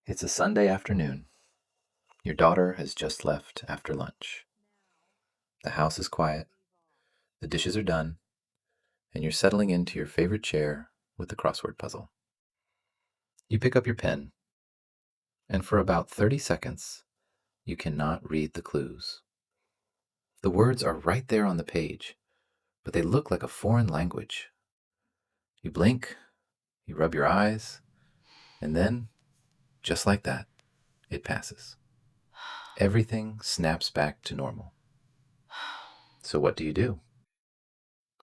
It's a Sunday afternoon. Your daughter has just left after lunch. The house is quiet, the dishes are done, and you're settling into your favorite chair with the crossword puzzle. You pick up your pen, and for about 30 seconds, you cannot read the clues. The words are right there on the page, but they look like a foreign language. You blink, you rub your eyes, and then, just like that, it passes. Everything snaps back to normal. So what do?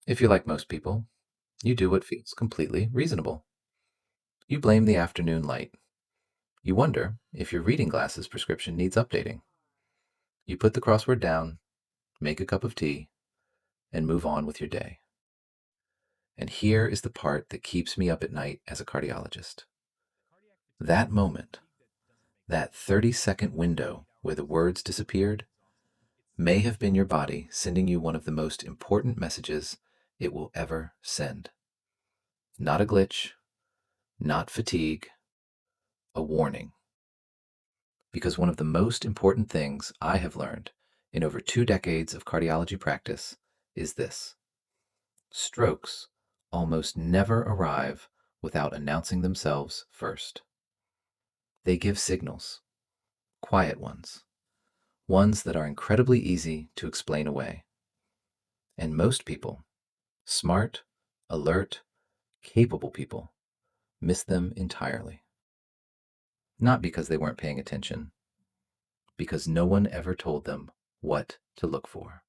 If you're like most people, you do what feels completely reasonable. You blame the afternoon light. You wonder if your reading glasses prescription needs updating. You put the crossword down, make a cup of tea, and move on with your day. And here is the part that keeps me up at night as a cardiologist. That moment, that 30-second window where the words disappeared, may have been your body sending you one of the most important messages it will ever send. Not a glitch, not fatigue, a warning. Because one of the most important things I have learned in over 2 decades of cardiology practice is this: strokes almost never arrive without announcing themselves first. They give signals, quiet ones that are incredibly easy to explain away. And most people, smart, alert, capable people, miss them entirely. Not because they weren't paying attention, because no one ever told them what to look for.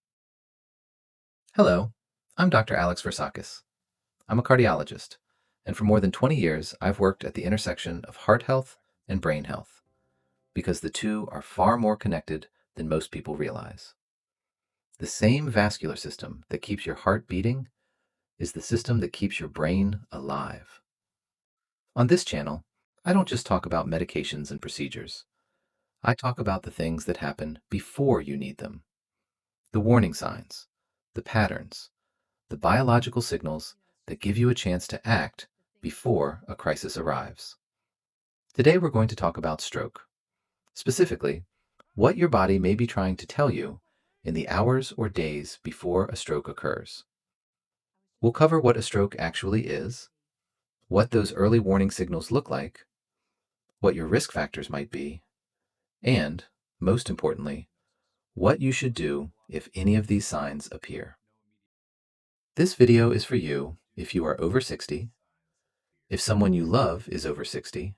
Hello, I'm Dr. Alex Varsakis. I'm a cardiologist, and for more than 20 years, I've worked at the intersection of heart health and brain health, because the two are far more connected than most people realize. The same vascular system that keeps your heart beating is the system that keeps your brain alive. On this channel, I don't just talk about medications and procedures. I talk about the things that happen before you need them. The warning signs, the patterns, the biological signals that give you a chance to act before a crisis arrives. Today we're going to talk about stroke. Specifically, what your body may be trying to tell you in the hours or days before a stroke occurs. We'll cover what a stroke actually is, what those early warning signals look like, what your risk factors might be, and, most importantly, what you should do if any of these signs appear. This video is for you if you are over 60, if someone you love is over 60,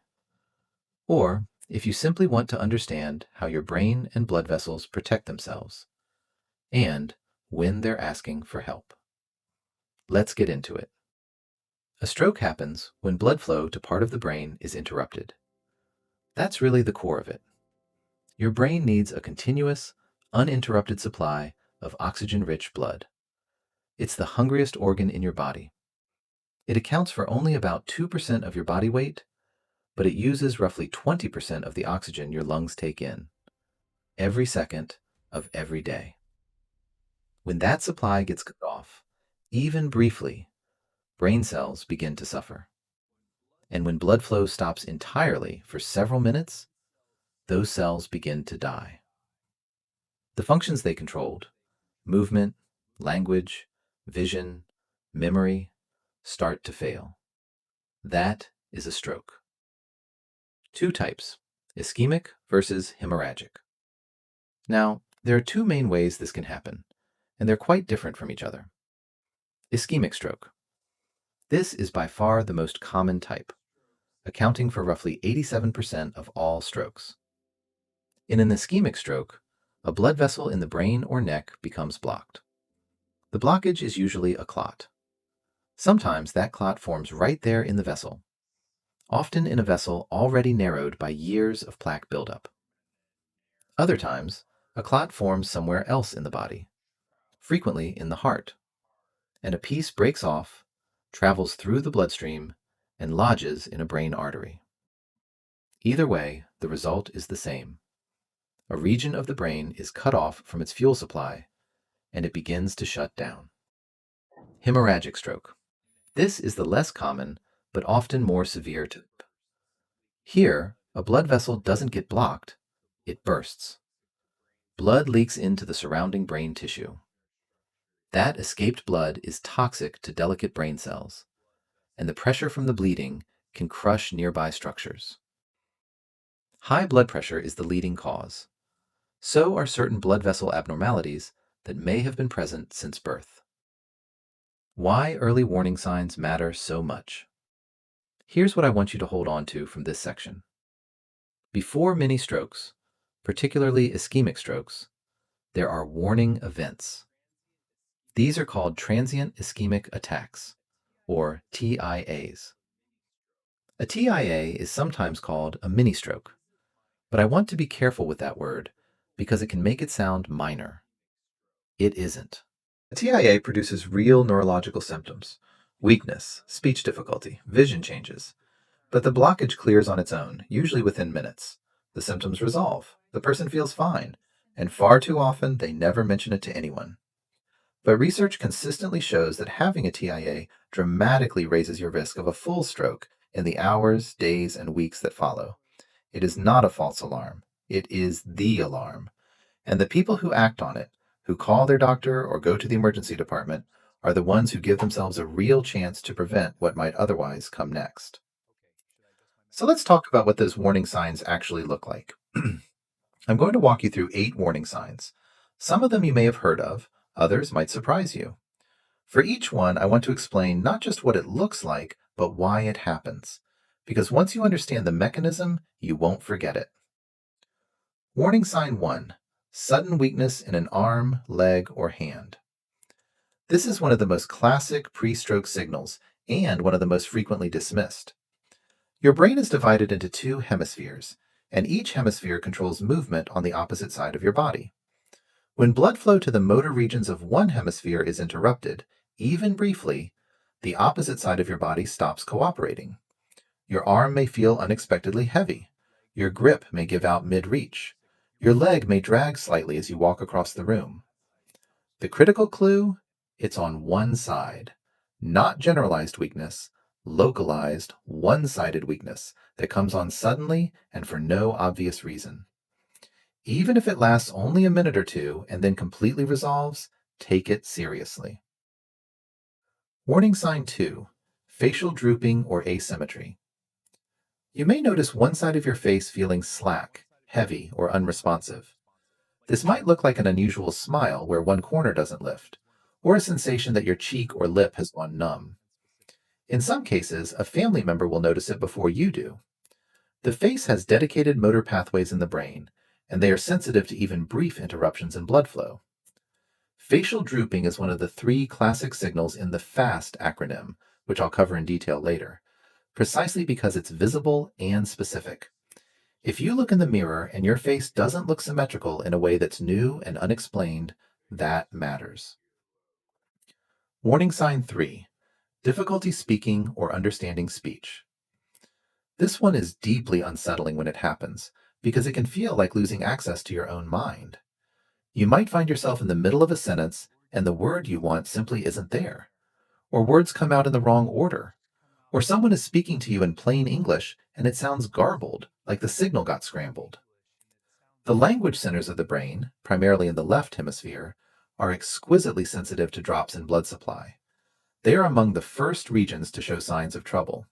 or if you simply want to understand how your brain and blood vessels protect themselves, and when they're asking for help. Let's get into it. A stroke happens when blood flow to part of the brain is interrupted. That's really the core of it. Your brain needs a continuous, uninterrupted supply of oxygen-rich blood. It's the hungriest organ in your body. It accounts for only about 2% of your body weight, but it uses roughly 20% of the oxygen your lungs take in, every second of every day. When that supply gets cut off, even briefly, brain cells begin to suffer. And when blood flow stops entirely for several minutes, those cells begin to die. The functions they controlled, movement, language, vision, memory, start to fail. That is a stroke. 2 types, ischemic versus hemorrhagic. Now, there are 2 main ways this can happen, and they're quite different from each other. Ischemic stroke. This is by far the most common type, accounting for roughly 87% of all strokes. In an ischemic stroke, a blood vessel in the brain or neck becomes blocked. The blockage is usually a clot. Sometimes that clot forms right there in the vessel, often in a vessel already narrowed by years of plaque buildup. Other times, a clot forms somewhere else in the body, frequently in the heart, and a piece breaks off, travels through the bloodstream, and lodges in a brain artery. Either way, the result is the same. A region of the brain is cut off from its fuel supply, and it begins to shut down. Hemorrhagic stroke. This is the less common, but often more severe type. Here, a blood vessel doesn't get blocked, it bursts. Blood leaks into the surrounding brain tissue. That escaped blood is toxic to delicate brain cells, and the pressure from the bleeding can crush nearby structures. High blood pressure is the leading cause. So are certain blood vessel abnormalities that may have been present since birth. Why early warning signs matter so much. Here's what I want you to hold on to from this section. Before many strokes, particularly ischemic strokes, there are warning events. These are called transient ischemic attacks, or TIAs. A TIA is sometimes called a mini stroke, but I want to be careful with that word because it can make it sound minor. It isn't. A TIA produces real neurological symptoms: weakness, speech difficulty, vision changes. But the blockage clears on its own, usually within minutes. The symptoms resolve, the person feels fine, and far too often they never mention it to anyone. But research consistently shows that having a TIA dramatically raises your risk of a full stroke in the hours, days, and weeks that follow. It is not a false alarm. It is the alarm. And the people who act on it, who call their doctor or go to the emergency department, are the ones who give themselves a real chance to prevent what might otherwise come next. So let's talk about what those warning signs actually look like. I'm going to walk you through 8 warning signs. Some of them you may have heard of, others might surprise you. For each one, I want to explain not just what it looks like, but why it happens. Because once you understand the mechanism, you won't forget it. Warning sign 1, sudden weakness in an arm, leg, or hand. This is one of the most classic pre-stroke signals and one of the most frequently dismissed. Your brain is divided into 2 hemispheres, and each hemisphere controls movement on the opposite side of your body. When blood flow to the motor regions of one hemisphere is interrupted, even briefly, the opposite side of your body stops cooperating. Your arm may feel unexpectedly heavy. Your grip may give out mid-reach. Your leg may drag slightly as you walk across the room. The critical clue? It's on one side. Not generalized weakness, localized, one-sided weakness that comes on suddenly and for no obvious reason. Even if it lasts only a minute or two and then completely resolves, take it seriously. Warning sign 2, facial drooping or asymmetry. You may notice one side of your face feeling slack, heavy, or unresponsive. This might look like an unusual smile where one corner doesn't lift, or a sensation that your cheek or lip has gone numb. In some cases, a family member will notice it before you do. The face has dedicated motor pathways in the brain, and they are sensitive to even brief interruptions in blood flow. Facial drooping is one of the 3 classic signals in the F.A.S.T acronym, which I'll cover in detail later, precisely because it's visible and specific. If you look in the mirror and your face doesn't look symmetrical in a way that's new and unexplained, that matters. Warning sign 3, difficulty speaking or understanding speech. This one is deeply unsettling when it happens, because it can feel like losing access to your own mind. You might find yourself in the middle of a sentence and the word you want simply isn't there, or words come out in the wrong order, or someone is speaking to you in plain English and it sounds garbled, like the signal got scrambled. The language centers of the brain, primarily in the left hemisphere, are exquisitely sensitive to drops in blood supply. They are among the first regions to show signs of trouble.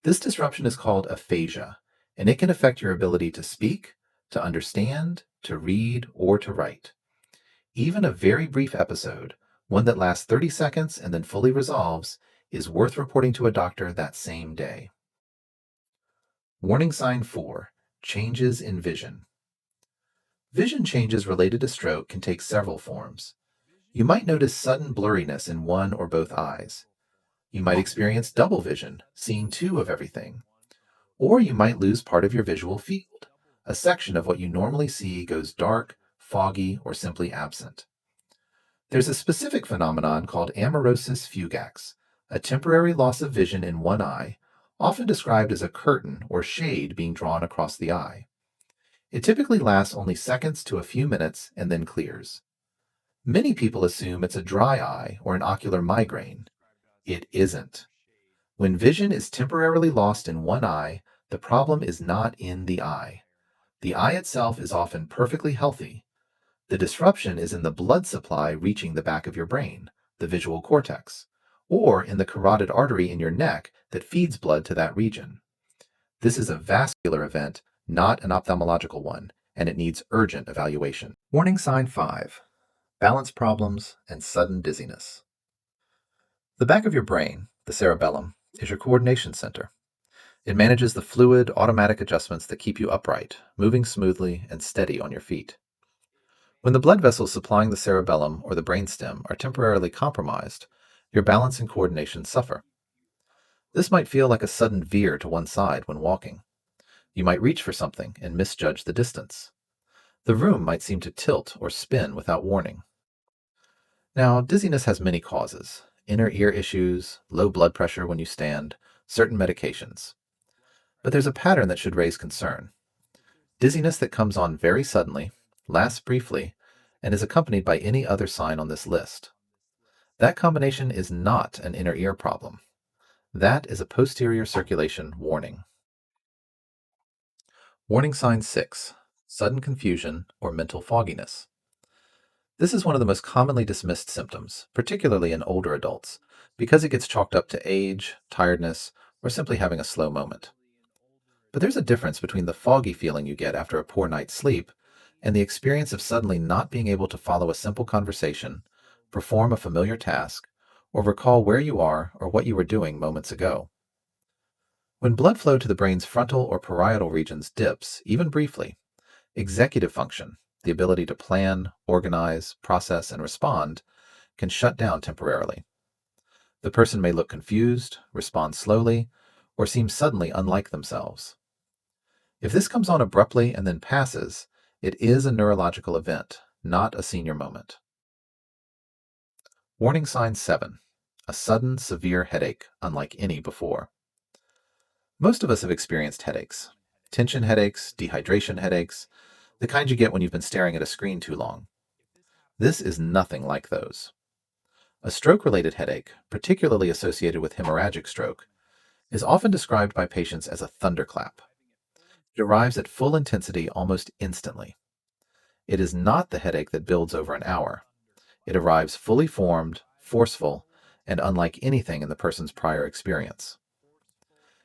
This disruption is called aphasia, and it can affect your ability to speak, to understand, to read, or to write. Even a very brief episode, one that lasts 30 seconds and then fully resolves, is worth reporting to a doctor that same day. Warning sign 4, changes in vision. Vision changes related to stroke can take several forms. You might notice sudden blurriness in one or both eyes. You might experience double vision, seeing 2 of everything. Or you might lose part of your visual field. A section of what you normally see goes dark, foggy, or simply absent. There's a specific phenomenon called amaurosis fugax, a temporary loss of vision in one eye, often described as a curtain or shade being drawn across the eye. It typically lasts only seconds to a few minutes and then clears. Many people assume it's a dry eye or an ocular migraine. It isn't. When vision is temporarily lost in one eye, The problem is not in the eye. The eye itself is often perfectly healthy. The disruption is in the blood supply reaching the back of your brain, the visual cortex, or in the carotid artery in your neck that feeds blood to that region. This is a vascular event, not an ophthalmological one, and it needs urgent evaluation. Warning sign 5. Balance problems and sudden dizziness. The back of your brain, the cerebellum, is your coordination center. It manages the fluid, automatic adjustments that keep you upright, moving smoothly and steady on your feet. When the blood vessels supplying the cerebellum or the brainstem are temporarily compromised, your balance and coordination suffer. This might feel like a sudden veer to one side when walking. You might reach for something and misjudge the distance. The room might seem to tilt or spin without warning. Now, dizziness has many causes: inner ear issues, low blood pressure when you stand, certain medications. But there's a pattern that should raise concern. Dizziness that comes on very suddenly, lasts briefly, and is accompanied by any other sign on this list. That combination is not an inner ear problem. That is a posterior circulation warning. Warning sign 6. Sudden confusion or mental fogginess. This is one of the most commonly dismissed symptoms, particularly in older adults, because it gets chalked up to age, tiredness, or simply having a slow moment. But there's a difference between the foggy feeling you get after a poor night's sleep and the experience of suddenly not being able to follow a simple conversation, perform a familiar task, or recall where you are or what you were doing moments ago. When blood flow to the brain's frontal or parietal regions dips, even briefly, executive function, the ability to plan, organize, process, and respond, can shut down temporarily. The person may look confused, respond slowly, or seem suddenly unlike themselves. If this comes on abruptly and then passes, it is a neurological event, not a senior moment. Warning sign 7. A sudden, severe headache, unlike any before. Most of us have experienced headaches. Tension headaches, dehydration headaches, the kind you get when you've been staring at a screen too long. This is nothing like those. A stroke-related headache, particularly associated with hemorrhagic stroke, is often described by patients as a thunderclap. It arrives at full intensity almost instantly. It is not the headache that builds over an hour. It arrives fully formed, forceful, and unlike anything in the person's prior experience.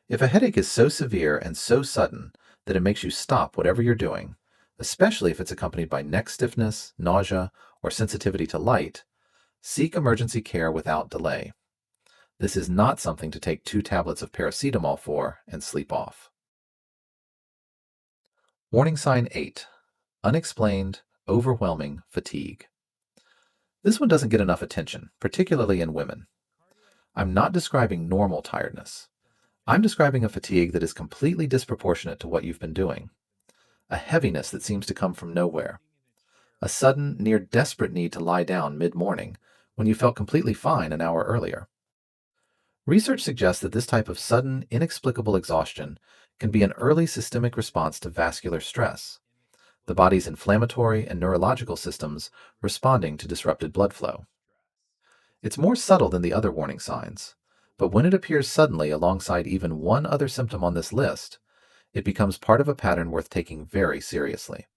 If a headache is so severe and so sudden that it makes you stop whatever you're doing, especially if it's accompanied by neck stiffness, nausea, or sensitivity to light, seek emergency care without delay. This is not something to take 2 tablets of paracetamol for and sleep off. Warning sign 8. Unexplained, overwhelming fatigue. This one doesn't get enough attention, particularly in women. I'm not describing normal tiredness. I'm describing a fatigue that is completely disproportionate to what you've been doing. A heaviness that seems to come from nowhere. A sudden, near desperate need to lie down mid-morning when you felt completely fine an hour earlier. Research suggests that this type of sudden, inexplicable exhaustion can be an early systemic response to vascular stress, the body's inflammatory and neurological systems responding to disrupted blood flow. It's more subtle than the other warning signs, but when it appears suddenly alongside even one other symptom on this list, it becomes part of a pattern worth taking very seriously.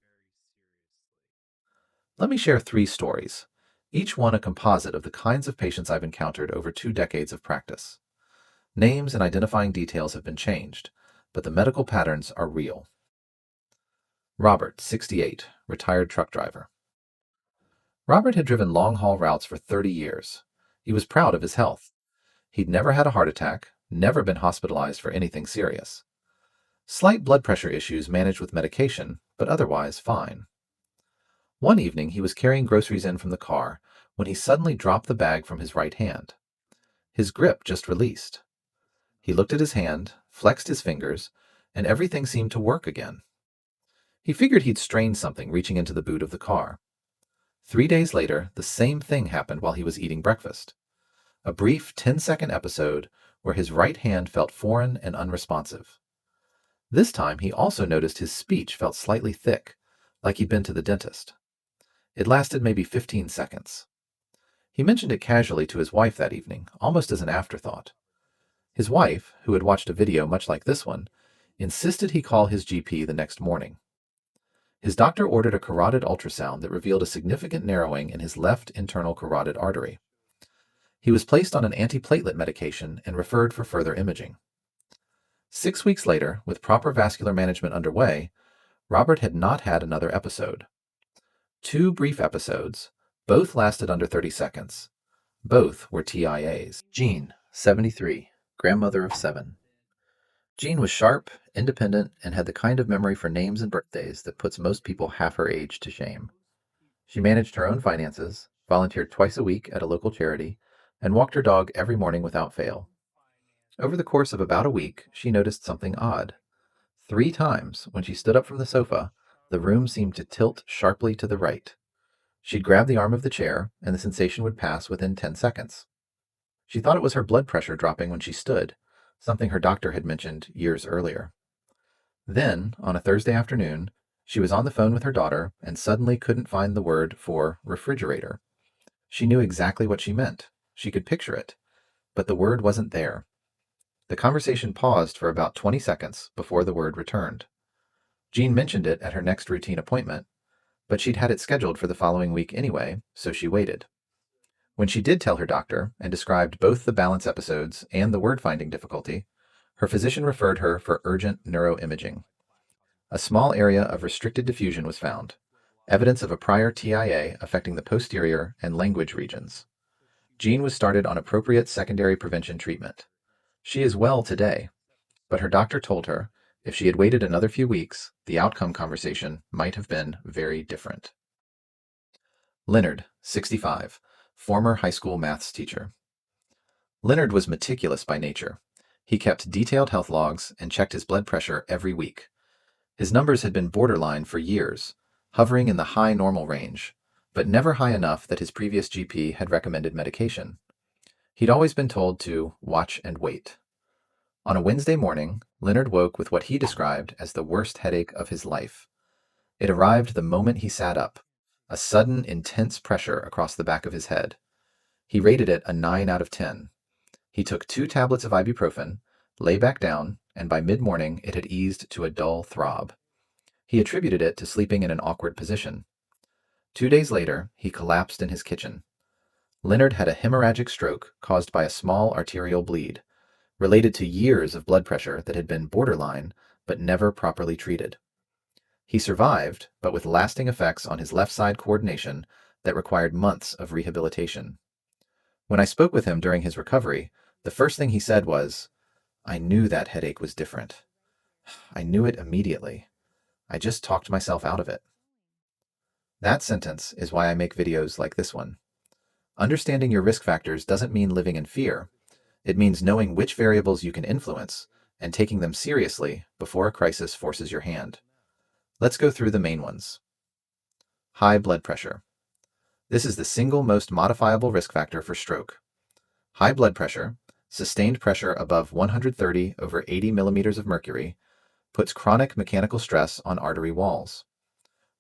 Let me share 3 stories, each one a composite of the kinds of patients I've encountered over 2 decades of practice. Names and identifying details have been changed, but the medical patterns are real. Robert, 68, retired truck driver. Robert had driven long-haul routes for 30 years. He was proud of his health. He'd never had a heart attack, never been hospitalized for anything serious. Slight blood pressure issues managed with medication, but otherwise fine. One evening, he was carrying groceries in from the car when he suddenly dropped the bag from his right hand. His grip just released. He looked at his hand, flexed his fingers, and everything seemed to work again. He figured he'd strained something reaching into the boot of the car. 3 days later, the same thing happened while he was eating breakfast. A brief 10-second episode where his right hand felt foreign and unresponsive. This time, he also noticed his speech felt slightly thick, like he'd been to the dentist. It lasted maybe 15 seconds. He mentioned it casually to his wife that evening, almost as an afterthought. His wife, who had watched a video much like this one, insisted he call his GP the next morning. His doctor ordered a carotid ultrasound that revealed a significant narrowing in his left internal carotid artery. He was placed on an antiplatelet medication and referred for further imaging. 6 weeks later, with proper vascular management underway, Robert had not had another episode. 2 brief episodes, both lasted under 30 seconds. Both were TIAs. Jean, 73, grandmother of 7. Jean was sharp, independent, and had the kind of memory for names and birthdays that puts most people half her age to shame. She managed her own finances, volunteered twice a week at a local charity, and walked her dog every morning without fail. Over the course of about a week, she noticed something odd. 3 times, when she stood up from the sofa, the room seemed to tilt sharply to the right. She'd grab the arm of the chair, and the sensation would pass within 10 seconds. She thought it was her blood pressure dropping when she stood, something her doctor had mentioned years earlier. Then, on a Thursday afternoon, she was on the phone with her daughter and suddenly couldn't find the word for refrigerator. She knew exactly what she meant. She could picture it, but the word wasn't there. The conversation paused for about 20 seconds before the word returned. Jean mentioned it at her next routine appointment, but she'd had it scheduled for the following week anyway, so she waited. When she did tell her doctor and described both the balance episodes and the word-finding difficulty, her physician referred her for urgent neuroimaging. A small area of restricted diffusion was found, evidence of a prior TIA affecting the posterior and language regions. Jean was started on appropriate secondary prevention treatment. She is well today, but her doctor told her if she had waited another few weeks, the outcome conversation might have been very different. Leonard, 65, former high school maths teacher. Leonard was meticulous by nature. He kept detailed health logs and checked his blood pressure every week. His numbers had been borderline for years, hovering in the high normal range, but never high enough that his previous GP had recommended medication. He'd always been told to watch and wait. On a Wednesday morning, Leonard woke with what he described as the worst headache of his life. It arrived the moment he sat up, a sudden, intense pressure across the back of his head. He rated it a 9 out of 10. He took 2 tablets of ibuprofen, lay back down, and by mid-morning it had eased to a dull throb. He attributed it to sleeping in an awkward position. 2 days later, he collapsed in his kitchen. Leonard had a hemorrhagic stroke caused by a small arterial bleed, related to years of blood pressure that had been borderline but never properly treated. He survived, but with lasting effects on his left side coordination that required months of rehabilitation. When I spoke with him during his recovery, the first thing he said was, "I knew that headache was different. I knew it immediately. I just talked myself out of it." That sentence is why I make videos like this one. Understanding your risk factors doesn't mean living in fear. It means knowing which variables you can influence and taking them seriously before a crisis forces your hand. Let's go through the main ones. High blood pressure. This is the single most modifiable risk factor for stroke. High blood pressure, sustained pressure above 130 over 80 millimeters of mercury, puts chronic mechanical stress on artery walls.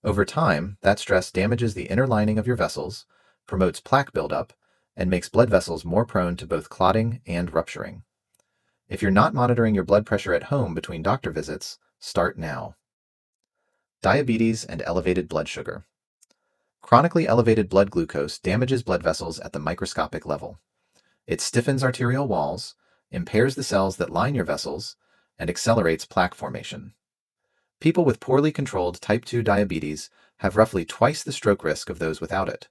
Over time, that stress damages the inner lining of your vessels, promotes plaque buildup, and makes blood vessels more prone to both clotting and rupturing. If you're not monitoring your blood pressure at home between doctor visits, start now. Diabetes and elevated blood sugar. Chronically elevated blood glucose damages blood vessels at the microscopic level. It stiffens arterial walls, impairs the cells that line your vessels, and accelerates plaque formation. People with poorly controlled type 2 diabetes have roughly twice the stroke risk of those without it.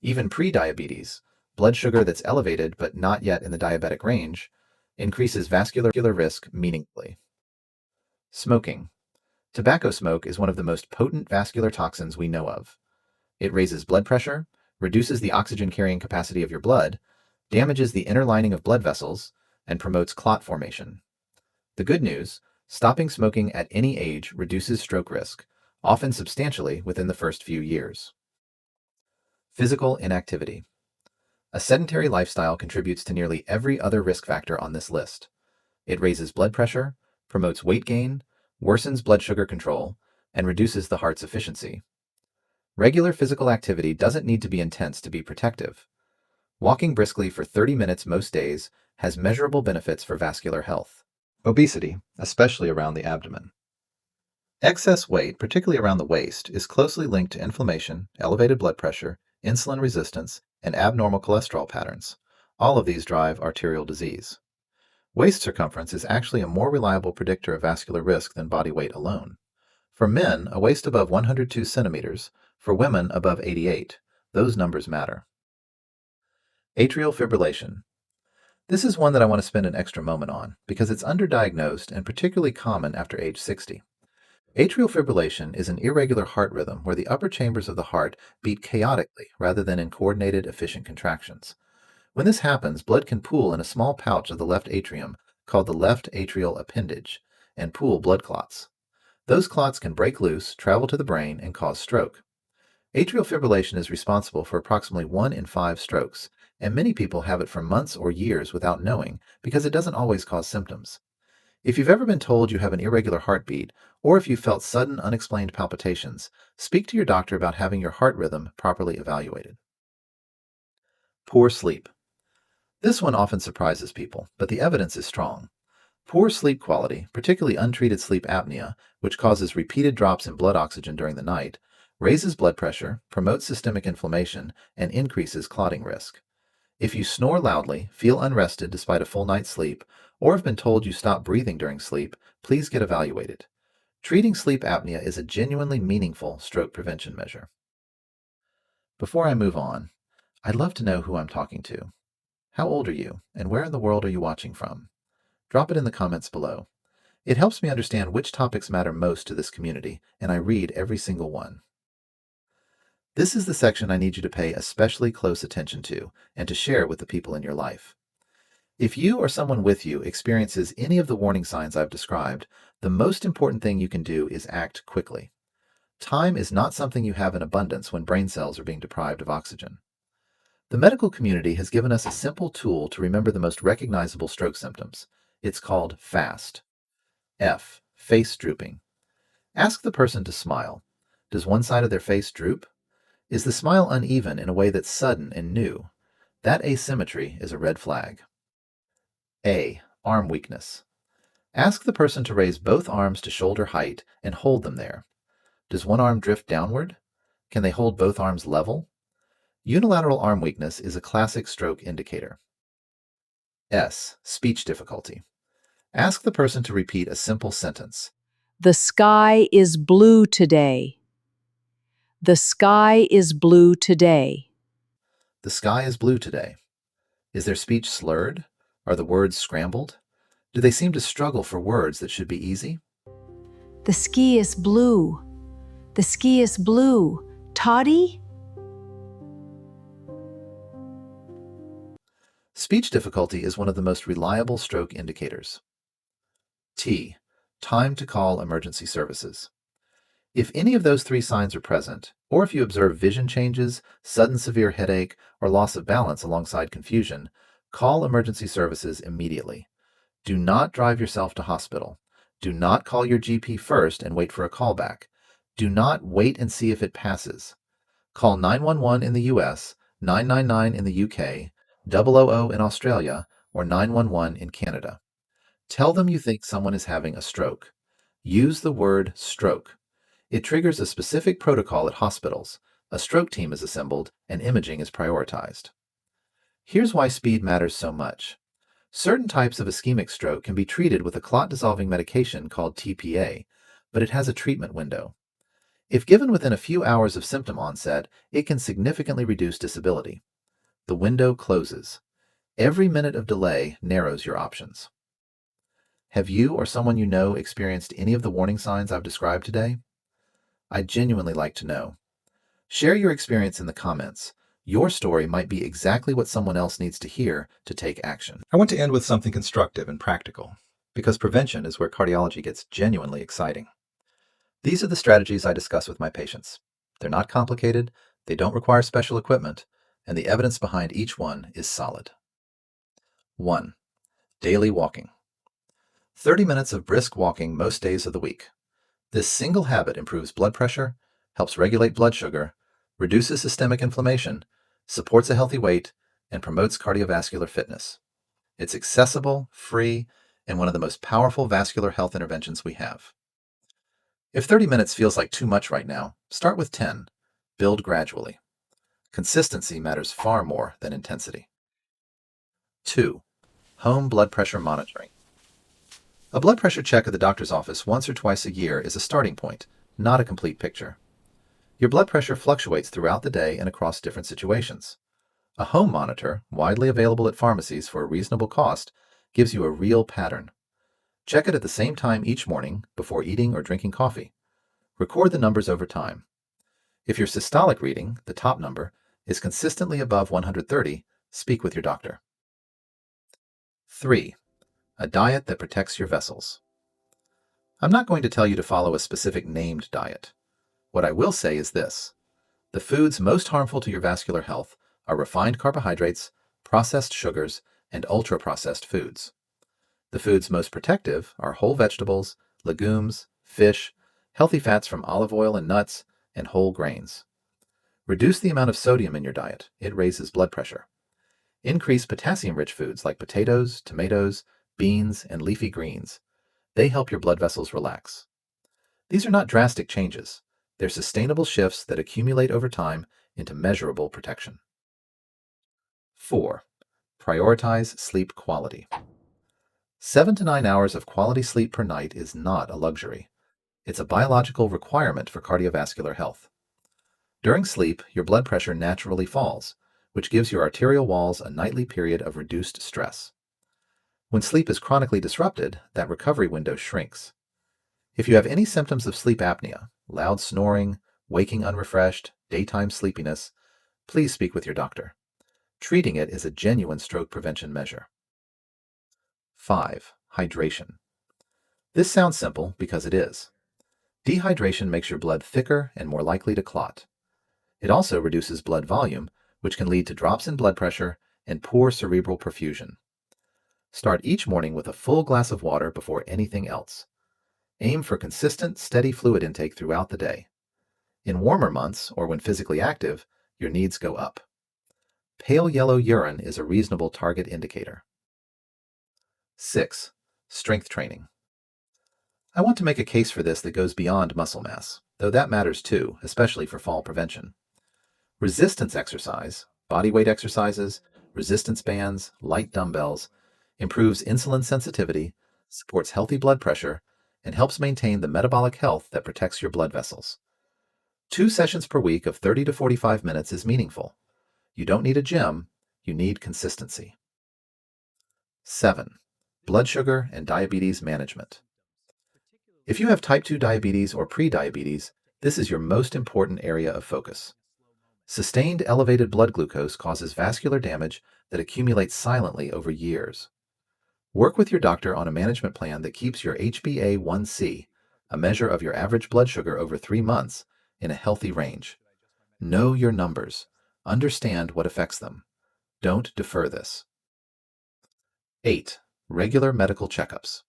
Even pre-diabetes, blood sugar that's elevated but not yet in the diabetic range, increases vascular risk meaningfully. Smoking. Tobacco smoke is one of the most potent vascular toxins we know of. It raises blood pressure, reduces the oxygen carrying capacity of your blood, damages the inner lining of blood vessels, and promotes clot formation. The good news, stopping smoking at any age reduces stroke risk, often substantially within the first few years. Physical inactivity. A sedentary lifestyle contributes to nearly every other risk factor on this list. It raises blood pressure, promotes weight gain, worsens blood sugar control, and reduces the heart's efficiency. Regular physical activity doesn't need to be intense to be protective. Walking briskly for 30 minutes most days has measurable benefits for vascular health. Obesity, especially around the abdomen. Excess weight, particularly around the waist, is closely linked to inflammation, elevated blood pressure, insulin resistance, and abnormal cholesterol patterns. All of these drive arterial disease. Waist circumference is actually a more reliable predictor of vascular risk than body weight alone. For men, a waist above 102 centimeters, for women above 88. Those numbers matter. Atrial fibrillation. This is one that I want to spend an extra moment on because it's underdiagnosed and particularly common after age 60. Atrial fibrillation is an irregular heart rhythm where the upper chambers of the heart beat chaotically rather than in coordinated, efficient contractions. When this happens, blood can pool in a small pouch of the left atrium called the left atrial appendage and pool blood clots. Those clots can break loose, travel to the brain, and cause stroke. Atrial fibrillation is responsible for approximately 1 in 5 strokes, and many people have it for months or years without knowing because it doesn't always cause symptoms. If you've ever been told you have an irregular heartbeat, or if you've felt sudden unexplained palpitations, speak to your doctor about having your heart rhythm properly evaluated. Poor sleep. This one often surprises people, but the evidence is strong. Poor sleep quality, particularly untreated sleep apnea, which causes repeated drops in blood oxygen during the night, raises blood pressure, promotes systemic inflammation, and increases clotting risk. If you snore loudly, feel unrested despite a full night's sleep, or have been told you stop breathing during sleep, please get evaluated. Treating sleep apnea is a genuinely meaningful stroke prevention measure. Before I move on, I'd love to know who I'm talking to. How old are you, and where in the world are you watching from? Drop it in the comments below. It helps me understand which topics matter most to this community, and I read every single one. This is the section I need you to pay especially close attention to and to share with the people in your life. If you or someone with you experiences any of the warning signs I've described, the most important thing you can do is act quickly. Time is not something you have in abundance when brain cells are being deprived of oxygen. The medical community has given us a simple tool to remember the most recognizable stroke symptoms. It's called FAST. F. Face drooping. Ask the person to smile. Does one side of their face droop? Is the smile uneven in a way that's sudden and new? That asymmetry is a red flag. A. Arm weakness. Ask the person to raise both arms to shoulder height and hold them there. Does one arm drift downward? Can they hold both arms level? Unilateral arm weakness is a classic stroke indicator. S. Speech difficulty. Ask the person to repeat a simple sentence. The sky is blue today. The sky is blue today. The sky is blue today. Is their speech slurred? Are the words scrambled? Do they seem to struggle for words that should be easy? The sky is blue. The sky is blue. Toddy? Speech difficulty is one of the most reliable stroke indicators. T. Time to call emergency services. If any of those 3 signs are present, or if you observe vision changes, sudden severe headache, or loss of balance alongside confusion, call emergency services immediately. Do not drive yourself to hospital. Do not call your GP first and wait for a callback. Do not wait and see if it passes. Call 911 in the US, 999 in the UK, 000 in Australia, or 911 in Canada. Tell them you think someone is having a stroke. Use the word stroke. It triggers a specific protocol at hospitals. A stroke team is assembled and imaging is prioritized. Here's why speed matters so much. Certain types of ischemic stroke can be treated with a clot-dissolving medication called TPA, but it has a treatment window. If given within a few hours of symptom onset, it can significantly reduce disability. The window closes. Every minute of delay narrows your options. Have you or someone you know experienced any of the warning signs I've described today? I'd genuinely like to know. Share your experience in the comments. Your story might be exactly what someone else needs to hear to take action. I want to end with something constructive and practical, because prevention is where cardiology gets genuinely exciting. These are the strategies I discuss with my patients. They're not complicated, they don't require special equipment, and the evidence behind each one is solid. 1. Daily walking. 30 minutes of brisk walking most days of the week. This single habit improves blood pressure, helps regulate blood sugar, reduces systemic inflammation, supports a healthy weight, and promotes cardiovascular fitness. It's accessible, free, and one of the most powerful vascular health interventions we have. If 30 minutes feels like too much right now, start with 10. Build gradually. Consistency matters far more than intensity. 2. Home blood pressure monitoring. A blood pressure check at the doctor's office once or twice a year is a starting point, not a complete picture. Your blood pressure fluctuates throughout the day and across different situations. A home monitor, widely available at pharmacies for a reasonable cost, gives you a real pattern. Check it at the same time each morning before eating or drinking coffee. Record the numbers over time. If your systolic reading, the top number, is consistently above 130, speak with your doctor. 3. A diet that protects your vessels. I'm not going to tell you to follow a specific named diet. What I will say is this. The foods most harmful to your vascular health are refined carbohydrates, processed sugars, and ultra-processed foods. The foods most protective are whole vegetables, legumes, fish, healthy fats from olive oil and nuts, and whole grains. Reduce the amount of sodium in your diet. It raises blood pressure. Increase potassium-rich foods like potatoes, tomatoes, beans, and leafy greens. They help your blood vessels relax. These are not drastic changes. They're sustainable shifts that accumulate over time into measurable protection. 4. Prioritize sleep quality. 7 to 9 hours of quality sleep per night is not a luxury. It's a biological requirement for cardiovascular health. During sleep, your blood pressure naturally falls, which gives your arterial walls a nightly period of reduced stress. When sleep is chronically disrupted, that recovery window shrinks. If you have any symptoms of sleep apnea, loud snoring, waking unrefreshed, daytime sleepiness, please speak with your doctor. Treating it is a genuine stroke prevention measure. 5. Hydration. This sounds simple because it is. Dehydration makes your blood thicker and more likely to clot. It also reduces blood volume, which can lead to drops in blood pressure and poor cerebral perfusion. Start each morning with a full glass of water before anything else. Aim for consistent, steady fluid intake throughout the day. In warmer months, or when physically active, your needs go up. Pale yellow urine is a reasonable target indicator. 6. Strength training. I want to make a case for this that goes beyond muscle mass, though that matters too, especially for fall prevention. Resistance exercise, bodyweight exercises, resistance bands, light dumbbells, improves insulin sensitivity, supports healthy blood pressure, and helps maintain the metabolic health that protects your blood vessels. 2 sessions per week of 30 to 45 minutes is meaningful. You don't need a gym, you need consistency. 7. Blood sugar and diabetes management. If you have type 2 diabetes or prediabetes, this is your most important area of focus. Sustained elevated blood glucose causes vascular damage that accumulates silently over years. Work with your doctor on a management plan that keeps your HbA1c, a measure of your average blood sugar over 3 months, in a healthy range. Know your numbers. Understand what affects them. Don't defer this. 8. Regular medical checkups.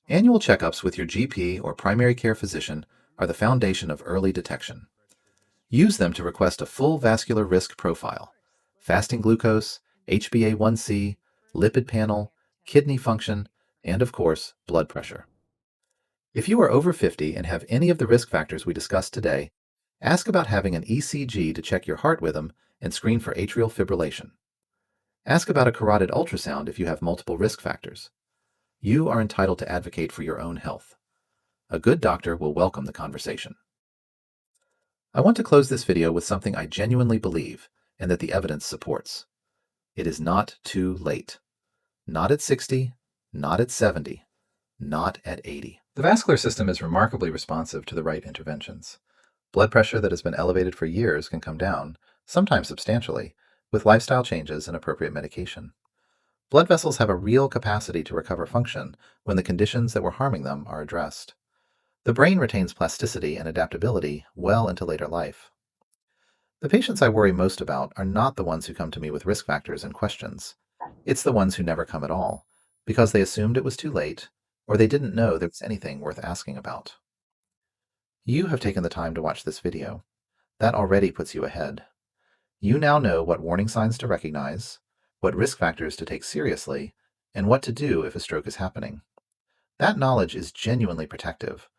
Annual checkups with your GP or primary care physician are the foundation of early detection. Use them to request a full vascular risk profile, fasting glucose, HbA1c, lipid panel, kidney function, and of course, blood pressure. If you are over 50 and have any of the risk factors we discussed today, ask about having an ECG to check your heart rhythm and screen for atrial fibrillation. Ask about a carotid ultrasound if you have multiple risk factors. You are entitled to advocate for your own health. A good doctor will welcome the conversation. I want to close this video with something I genuinely believe and that the evidence supports. It is not too late. Not at 60, not at 70, not at 80. The vascular system is remarkably responsive to the right interventions. Blood pressure that has been elevated for years can come down, sometimes substantially, with lifestyle changes and appropriate medication. Blood vessels have a real capacity to recover function when the conditions that were harming them are addressed. The brain retains plasticity and adaptability well into later life. The patients I worry most about are not the ones who come to me with risk factors and questions. It's the ones who never come at all, because they assumed it was too late, or they didn't know there was anything worth asking about. You have taken the time to watch this video. That already puts you ahead. You now know what warning signs to recognize, what risk factors to take seriously, and what to do if a stroke is happening. That knowledge is genuinely protective,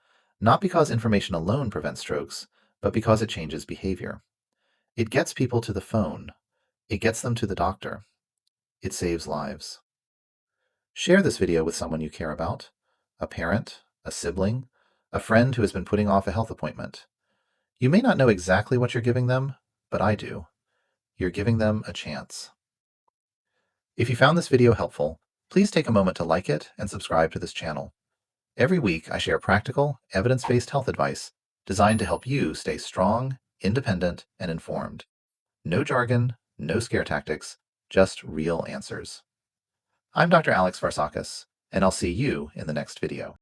not because information alone prevents strokes, but because it changes behavior. It gets people to the phone. It gets them to the doctor. It saves lives. Share this video with someone you care about, a parent, a sibling, a friend who has been putting off a health appointment. You may not know exactly what you're giving them, but I do. You're giving them a chance. If you found this video helpful, please take a moment to like it and subscribe to this channel. Every week, I share practical, evidence-based health advice designed to help you stay strong, independent, and informed. No jargon, no scare tactics, just real answers. I'm Dr. Alex Varsakis, and I'll see you in the next video.